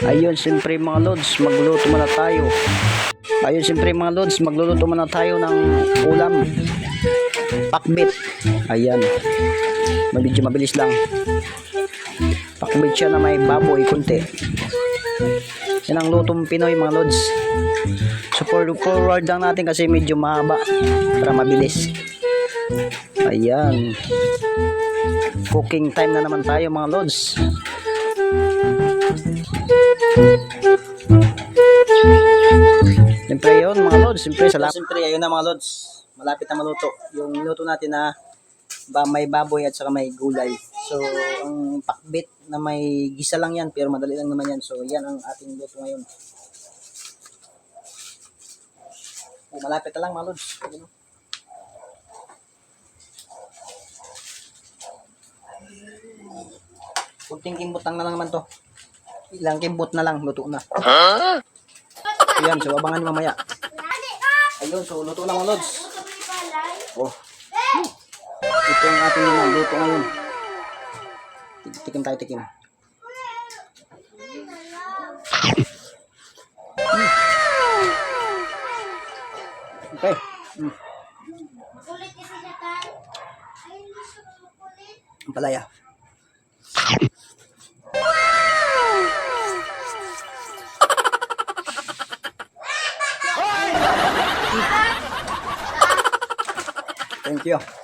Ayun, siyempre mga lods, magluluto muna tayo. Ayun, siyempre mga lods, magluluto muna tayo ng ulam. Pakbit. Ayan. Medyo mabilis lang. Pakbit siya na may baboy kunti. Yan ang lutong Pinoy mga lods. So forward lang natin kasi medyo mahaba para mabilis. Ayan. Cooking time na naman tayo mga lods. Siyempre yun mga lods. Siyempre ayun na mga lods. Malapit na maluto. Yung niluto natin na may baboy at saka may gulay. So ang pakbit na may gisa lang yan pero madali lang naman yan. So yan ang ating luto ngayon. Malapit na lang mga lods. Kunting kimbot lang na lang naman to. Ilang kimbot na lang, luto na. Ayan, so abangan nyo mamaya. Ayun, so luto na mga lods. Oh. Ito ang ating luto ngayon. Tikim tayo, tikim. Okay. Ang palaya. Thank you.